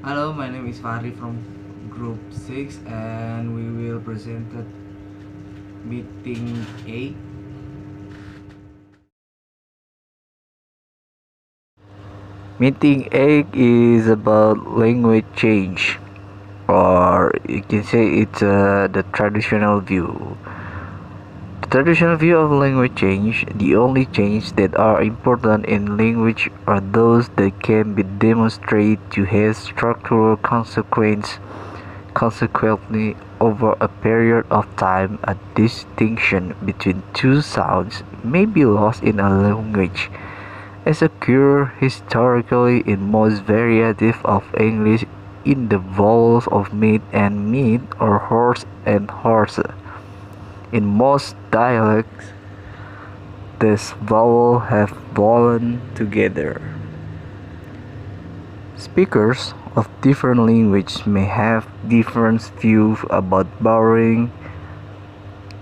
Hello, my name is Fakhry from Group 6 and we will present at meeting 8. Meeting 8 is about language change, or you can say it's the traditional view. The traditional view of language change, the only change that are important in language are those that can be demonstrated to have structural consequence. Consequently, over a period of time, a distinction between two sounds may be lost in a language, as occurs historically in most varieties of English in the vowels of meat and meat or horse and horse. In most dialects, these vowels have fallen together. Speakers of different languages may have different views about borrowing.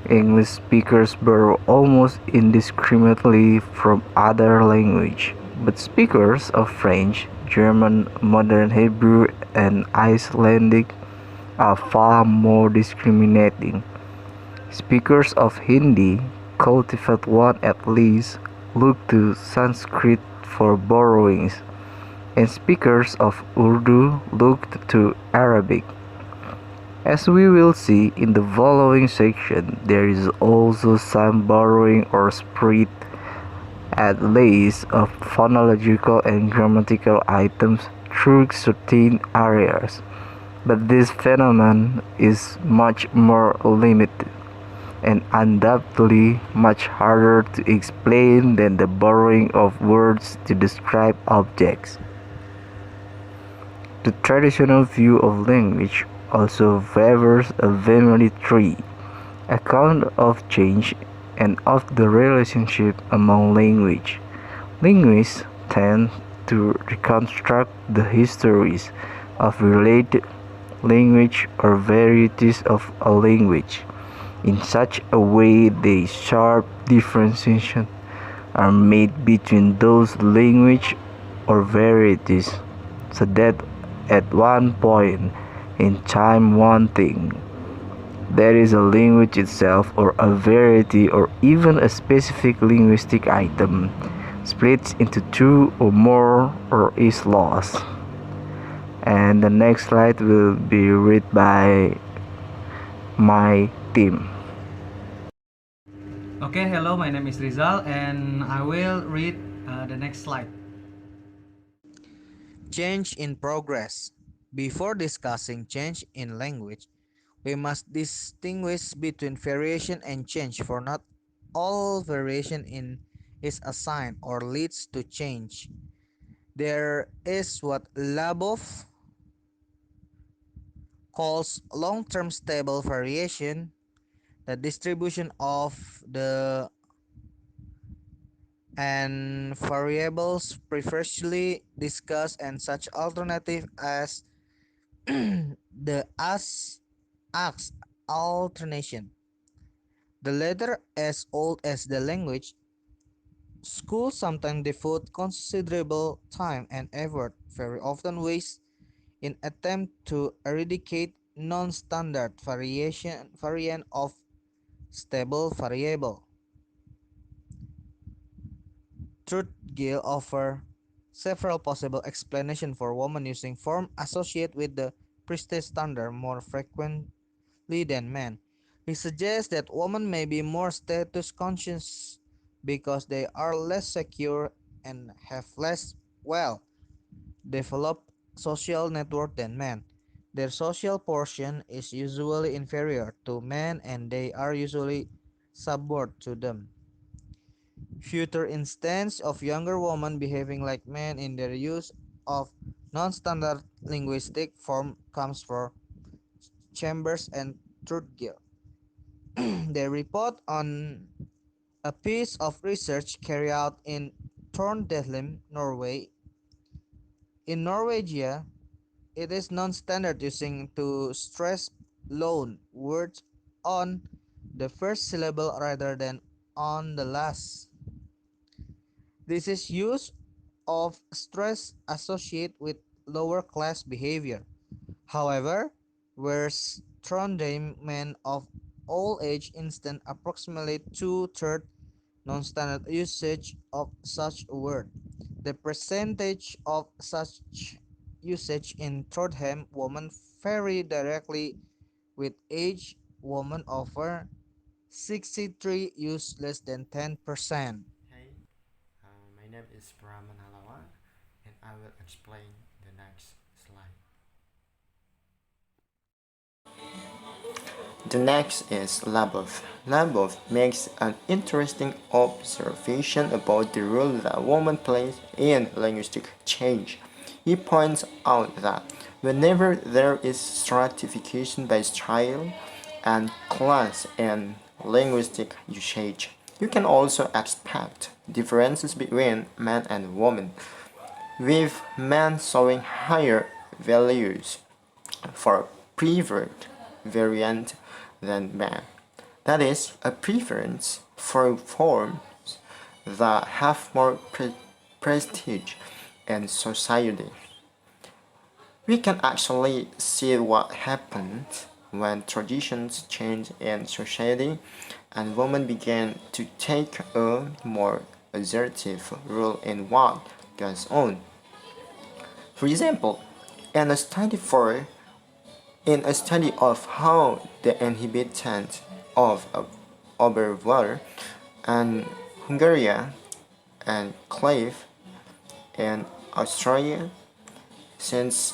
English speakers borrow almost indiscriminately from other languages, but speakers of French, German, Modern Hebrew, and Icelandic are far more discriminating. Speakers of Hindi, cultivate one at least, look to Sanskrit for borrowings, and speakers of Urdu look to Arabic. As we will see in the following section, there is also some borrowing or spread at least of phonological and grammatical items through certain areas, but this phenomenon is much more limited and undoubtedly much harder to explain than the borrowing of words to describe objects. The traditional view of language also favors a family tree account of change and of the relationship among language. Linguists tend to reconstruct the histories of related language or varieties of a language in such a way that sharp differentiations are made between those language or varieties, so that at one point in time one thing, that is a language itself or a variety or even a specific linguistic item, splits into two or more or is lost. And the next slide will be read by my team. Okay, hello, my name is Rizal and I will read the next slide. Change in progress. Before discussing change in language, we must distinguish between variation and change, for not all variation in is a sign or leads to change. There is what Labov calls long-term stable variation, the distribution of the and variables previously discussed, and such alternative as the ax alternation. The latter as old as the language. Schools sometimes devote considerable time and effort, very often waste, in attempt to eradicate non-standard variant of stable variable. Truthgill offer several possible explanations for women using form associated with the priestess standard more frequently than men. He suggests that women may be more status conscious because they are less secure and have less well developed social network than men. Their social portion is usually inferior to men and they are usually subordinate to them. Future instance of younger women behaving like men in their use of non-standard linguistic form comes from Chambers and Trudgill. They report on a piece of research carried out in Trondheim, Norway. In Norwegia, it is non-standard using to stress loan words on the first syllable rather than on the last. This is use of stress associated with lower class behavior. However, where Trondheim men of all age instant approximately two-thirds non-standard usage of such a word. The percentage of such usage in Trondheim women vary directly with age women over 63 use less than 10%. Hey, my name is Perahman Halawa, and I will explain the next slide. The next is Labov. Labov makes an interesting observation about the role that women play in linguistic change. He points out that whenever there is stratification by style and class in linguistic usage, you can also expect differences between men and women, with men showing higher values for preferred variant than man. That is, a preference for forms that have more prestige in society. We can actually see what happens when traditions change in society and women begin to take a more assertive role in what goes on. For example, in a study for in a study of how the inhabitants of Oberwalder and Hungary and Clive in Australia since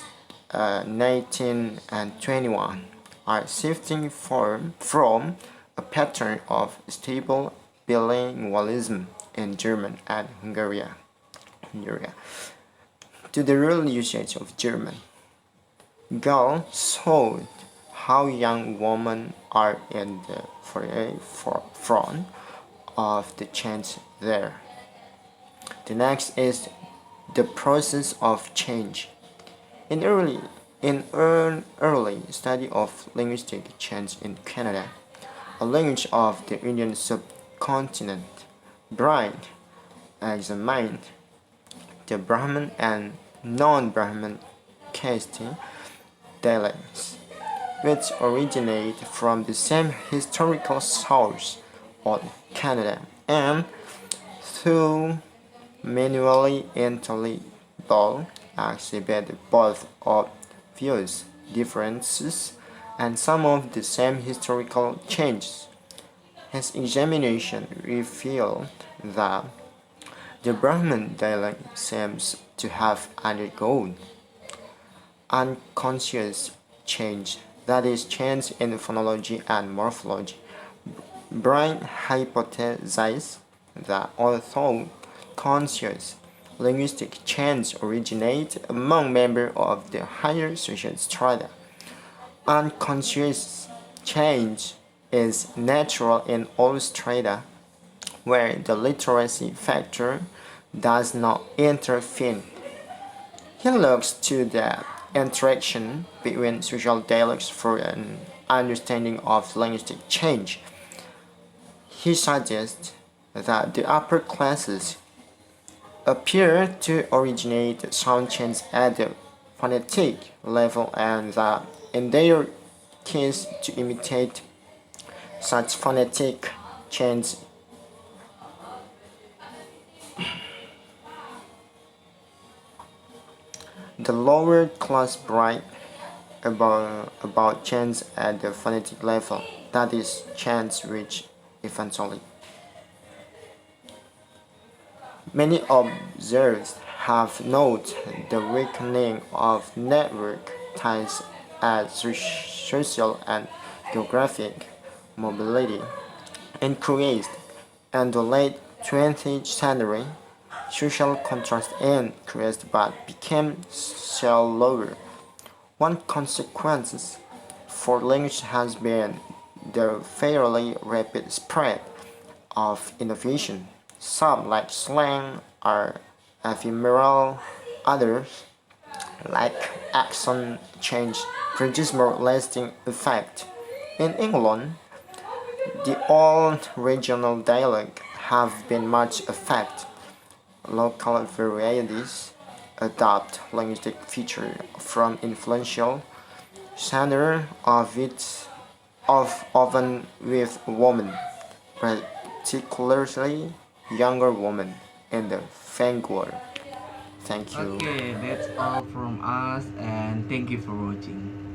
1921 are shifting from a pattern of stable bilingualism in German and Hungary to the real usage of German. Gall showed how young women are in the forefront of the change there. The next is the process of change. In an early study of linguistic change in Canada, a language of the Indian subcontinent, Bright examined the Brahmin and non-Brahmin caste dialects, which originate from the same historical source of Canada and through manually intelligible exhibit both obvious differences and some of the same historical changes. His examination revealed that the Brahmin dialect seems to have undergone unconscious change, that is, change in phonology and morphology. Brian hypothesized that although conscious linguistic change originates among members of the higher social strata, unconscious change is natural in all strata where the literacy factor does not intervene. He looks to the interaction between social dialects for an understanding of linguistic change. He suggests that the upper classes appear to originate sound change at the phonetic level and that in their case to imitate such phonetic change the lower class write about change at the phonetic level, that is, change which eventually. Many observers have noted the weakening of network ties as social and geographic mobility increased in the late 20th century. Social contrast increased but became shallower. One consequence for language has been the fairly rapid spread of innovation. Some, like slang, are ephemeral, others, like accent change, produce more lasting effect. In England, the old regional dialect have been much affected. Local varieties adopt linguistic feature from influential genre of often with women, particularly younger women in the vanguard. Thank you. Okay, that's all from us, and thank you for watching.